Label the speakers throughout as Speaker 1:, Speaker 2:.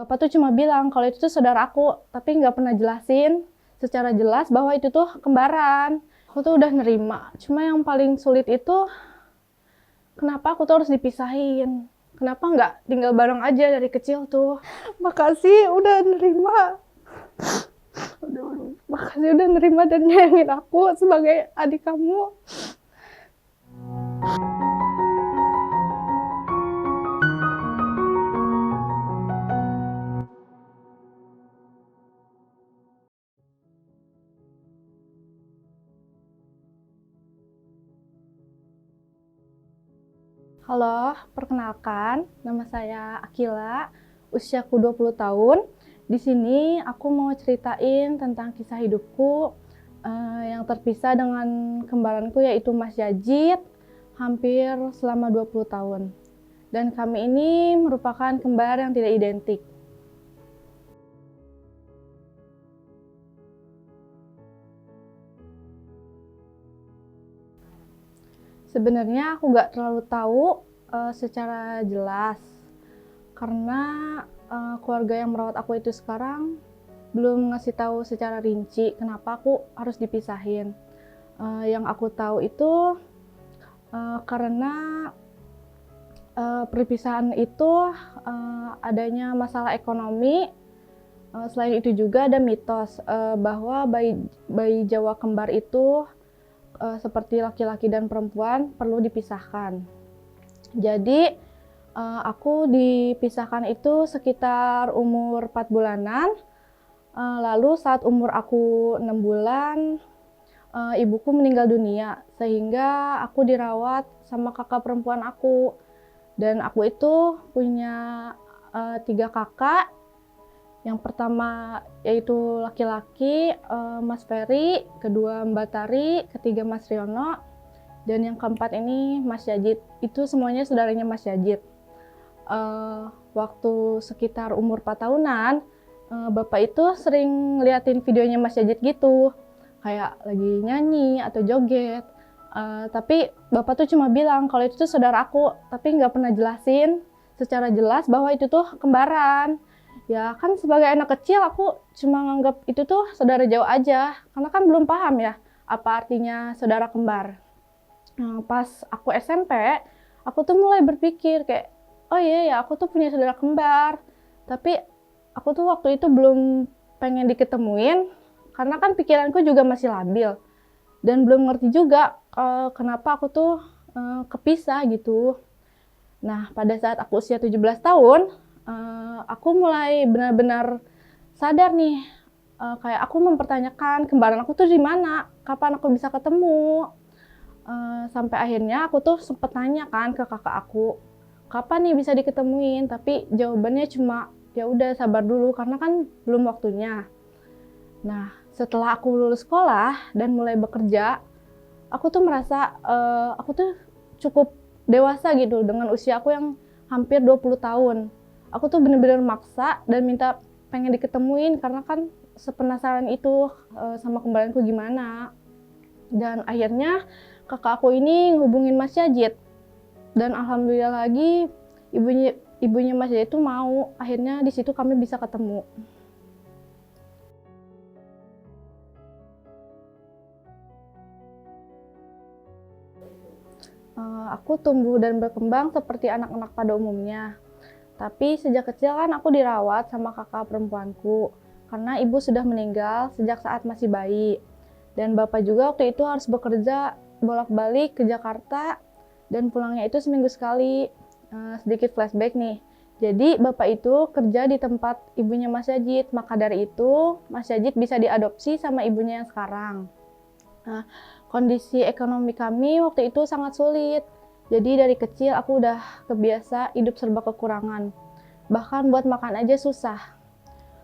Speaker 1: Bapak tuh cuma bilang kalau itu tuh saudara aku, tapi nggak pernah jelasin secara jelas bahwa itu tuh kembaran. Aku tuh udah nerima, cuma yang paling sulit itu kenapa aku tuh harus dipisahin? Kenapa nggak tinggal bareng aja dari kecil tuh? Makasih udah nerima. Makasih udah nerima dan nyayangin aku sebagai adik kamu. Halo, perkenalkan, nama saya Akila, usiaku 20 tahun. Di sini aku mau ceritain tentang kisah hidupku yang terpisah dengan kembaranku yaitu Mas Yajid, hampir selama 20 tahun. Dan kami ini merupakan kembar yang tidak identik. Sebenarnya aku nggak terlalu tahu secara jelas, karena keluarga yang merawat aku itu sekarang belum ngasih tahu secara rinci kenapa aku harus dipisahin. Yang aku tahu itu karena perpisahan itu adanya masalah ekonomi. Selain itu juga ada mitos bahwa bayi Jawa kembar itu seperti laki-laki dan perempuan perlu dipisahkan. Jadi aku dipisahkan itu sekitar umur 4 bulanan. Lalu saat umur aku 6 bulan, ibuku meninggal dunia, sehingga aku dirawat sama kakak perempuan aku. Dan aku itu punya 3 kakak. Yang pertama yaitu laki-laki, Mas Ferry, kedua Mbak Tari, ketiga Mas Riono, dan yang keempat ini Mas Yajid. Itu semuanya saudaranya Mas Yajid. Waktu sekitar umur 4 tahunan, Bapak itu sering ngeliatin videonya Mas Yajid gitu, kayak lagi nyanyi atau joget. Tapi Bapak tuh cuma bilang kalau itu tuh saudara aku, tapi nggak pernah jelasin secara jelas bahwa itu tuh kembaran. Ya kan sebagai anak kecil aku cuma nganggap itu tuh saudara jauh aja, karena kan belum paham ya apa artinya saudara kembar. Pas aku SMP, aku tuh mulai berpikir kayak, oh iya ya aku tuh punya saudara kembar. Tapi aku tuh waktu itu belum pengen diketemuin, karena kan pikiranku juga masih labil. Dan belum ngerti juga kenapa aku tuh kepisah gitu. Nah, pada saat aku usia 17 tahun, aku mulai benar-benar sadar nih, kayak aku mempertanyakan kembaran aku tuh di mana, kapan aku bisa ketemu. Sampai akhirnya aku tuh sempet tanya kan ke kakak aku, kapan nih bisa diketemuin, tapi jawabannya cuma ya udah sabar dulu karena kan belum waktunya. Nah, setelah aku lulus sekolah dan mulai bekerja, aku tuh merasa aku tuh cukup dewasa gitu dengan usia aku yang hampir 20 tahun. Aku tuh bener-bener maksa dan minta pengen diketemuin karena kan sepenasaran itu sama kembaranku gimana. Dan akhirnya kakak aku ini ngehubungin Mas Yajid. Dan alhamdulillah lagi ibunya Mas Yajid itu mau. Akhirnya di situ kami bisa ketemu. Aku tumbuh dan berkembang seperti anak-anak pada umumnya. Tapi sejak kecil kan aku dirawat sama kakak perempuanku karena ibu sudah meninggal sejak saat masih bayi. Dan bapak juga waktu itu harus bekerja bolak-balik ke Jakarta dan pulangnya itu seminggu sekali. Sedikit flashback nih. Jadi bapak itu kerja di tempat ibunya Mas Yajid, maka dari itu Mas Yajid bisa diadopsi sama ibunya yang sekarang. Nah, kondisi ekonomi kami waktu itu sangat sulit. Jadi dari kecil aku udah kebiasa hidup serba kekurangan. Bahkan buat makan aja susah.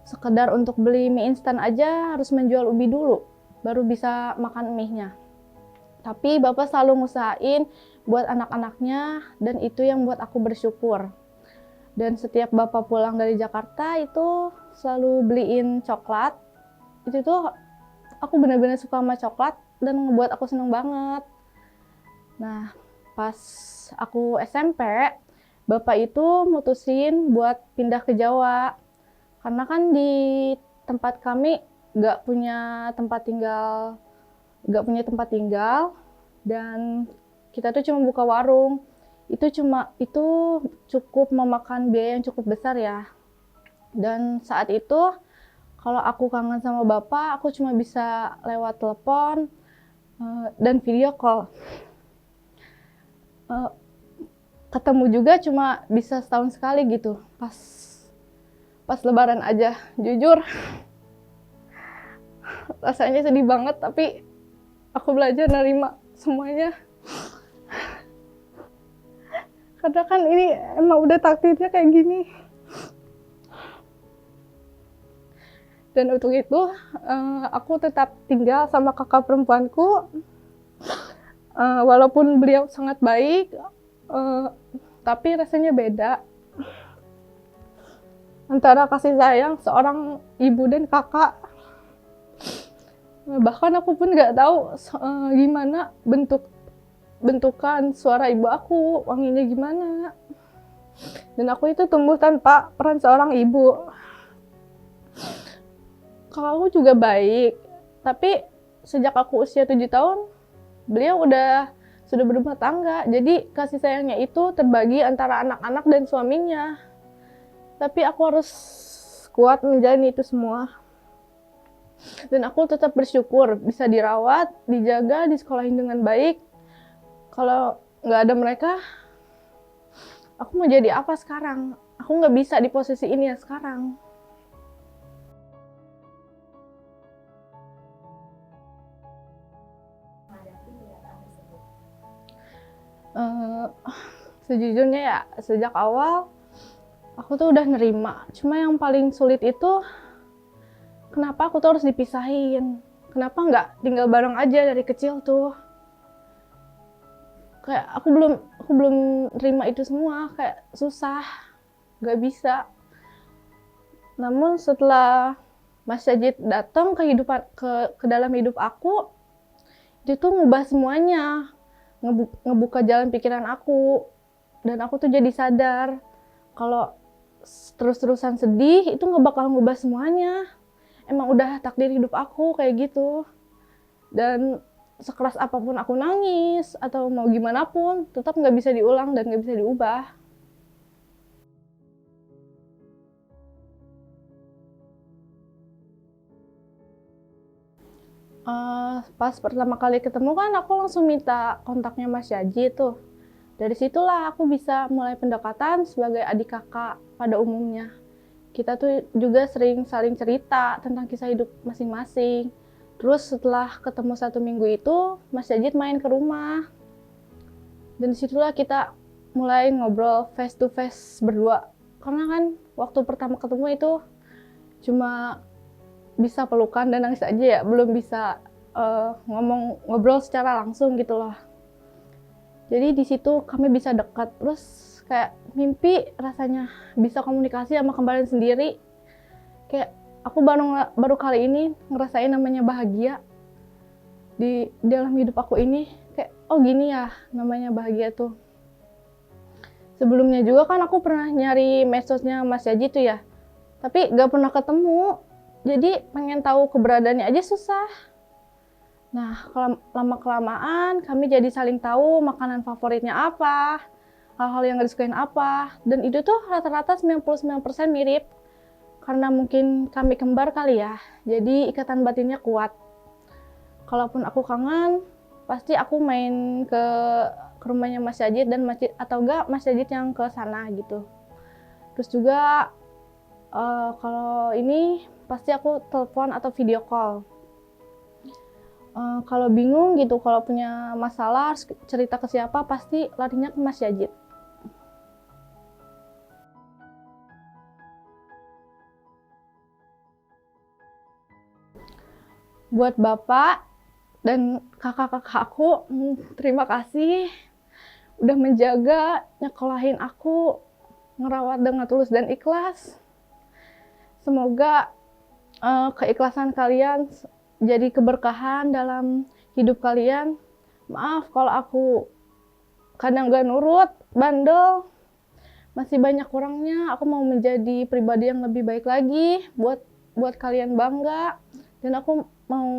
Speaker 1: Sekedar untuk beli mie instan aja harus menjual ubi dulu, baru bisa makan mie-nya. Tapi bapak selalu ngusahain buat anak-anaknya dan itu yang buat aku bersyukur. Dan setiap bapak pulang dari Jakarta itu selalu beliin coklat. Itu tuh aku benar-benar suka sama coklat dan ngebuat aku seneng banget. Nah, pas aku SMP, bapak itu mutusin buat pindah ke Jawa. Karena kan di tempat kami nggak punya tempat tinggal, dan kita tuh cuma buka warung. Itu cukup memakan biaya yang cukup besar ya. Dan saat itu kalau aku kangen sama bapak, aku cuma bisa lewat telepon dan video call. Ketemu juga cuma bisa setahun sekali gitu, pas lebaran aja. Jujur rasanya sedih banget, tapi aku belajar nerima semuanya. Karena kan ini emang udah takdirnya kayak gini. Dan untuk itu aku tetap tinggal sama kakak perempuanku. Walaupun beliau sangat baik, tapi rasanya beda antara kasih sayang seorang ibu dan kakak. Bahkan aku pun nggak tahu gimana bentukan suara ibu aku, wanginya gimana. Dan aku itu tumbuh tanpa peran seorang ibu. Kakakku juga baik, tapi sejak aku usia 7 tahun, beliau sudah berumah tangga. Jadi kasih sayangnya itu terbagi antara anak-anak dan suaminya. Tapi aku harus kuat menjalani itu semua. Dan aku tetap bersyukur bisa dirawat, dijaga, disekolahin dengan baik. Kalau nggak ada mereka, aku mau jadi apa sekarang? Aku nggak bisa di posisi ini ya sekarang. Sejujurnya ya, sejak awal aku tuh udah nerima. Cuma yang paling sulit itu, kenapa aku tuh harus dipisahin? Kenapa nggak tinggal bareng aja dari kecil tuh? Kayak aku belum terima itu semua, kayak susah, nggak bisa. Namun setelah Mas Sajid datang ke dalam hidup aku, itu tuh ngubah semuanya, ngebuka jalan pikiran aku. Dan aku tuh jadi sadar kalau terus-terusan sedih itu nggak bakal ngubah semuanya. Emang udah takdir hidup aku kayak gitu. Dan sekeras apapun aku nangis atau mau gimana pun, tetap nggak bisa diulang dan nggak bisa diubah. Pas pertama kali ketemu kan aku langsung minta kontaknya Mas Yaji tuh. Dari situlah aku bisa mulai pendekatan sebagai adik kakak pada umumnya. Kita tuh juga sering saling cerita tentang kisah hidup masing-masing. Terus setelah ketemu 1 minggu itu, Mas Yajid main ke rumah. Dan disitulah kita mulai ngobrol face to face berdua. Karena kan waktu pertama ketemu itu cuma bisa pelukan dan nangis aja ya, belum bisa ngobrol secara langsung gitu loh. Jadi di situ kami bisa dekat, terus kayak mimpi rasanya bisa komunikasi sama kembaran sendiri. Kayak aku baru kali ini ngerasain namanya bahagia di dalam hidup aku ini. Kayak oh gini ya namanya bahagia tuh. Sebelumnya juga kan aku pernah nyari medsosnya Mas Yaji tuh ya, tapi gak pernah ketemu. Jadi pengen tahu keberadaannya aja susah. Nah, lama-kelamaan kami jadi saling tahu makanan favoritnya apa, hal-hal yang gak disukain apa. Dan itu tuh rata-rata 99% mirip. Karena mungkin kami kembar kali ya, jadi ikatan batinnya kuat. Kalaupun aku kangen, pasti aku main ke rumahnya Mas Yajid dan atau enggak Mas Yajid yang ke sana gitu. Terus juga kalau ini pasti aku telepon atau video call. Kalau bingung gitu, kalau punya masalah harus cerita ke siapa, pasti larinya ke Mas Yajid. Buat Bapak dan kakak-kakak aku, terima kasih udah menjaga, nyekolahin aku, ngerawat dengan tulus dan ikhlas. Semoga keikhlasan kalian jadi keberkahan dalam hidup kalian. Maaf kalau aku kadang gak nurut, bandel. masih banyak kurangnya. Aku mau menjadi pribadi yang lebih baik lagi buat kalian bangga, dan aku mau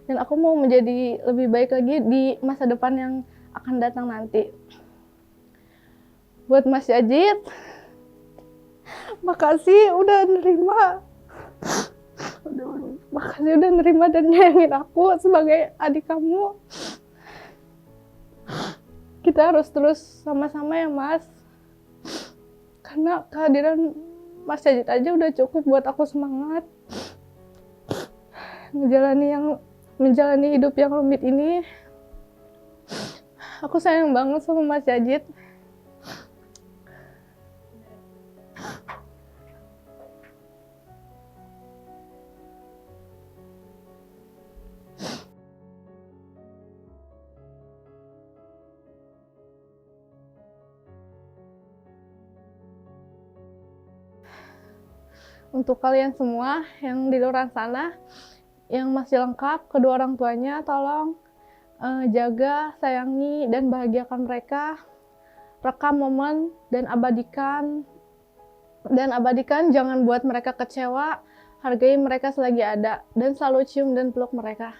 Speaker 1: dan aku mau menjadi lebih baik lagi di masa depan yang akan datang nanti. Buat Mas Yajid, makasih udah nerima. Makasih udah nerima dan nyayangin aku sebagai adik kamu. Kita harus terus sama-sama ya Mas. Karena kehadiran Mas Yajid aja udah cukup buat aku semangat menjalani hidup yang rumit ini. Aku sayang banget sama Mas Yajid. Untuk kalian semua yang di luar sana, yang masih lengkap kedua orang tuanya, tolong jaga, sayangi, dan bahagiakan mereka. Rekam momen dan abadikan, jangan buat mereka kecewa. Hargai mereka selagi ada, dan selalu cium dan peluk mereka.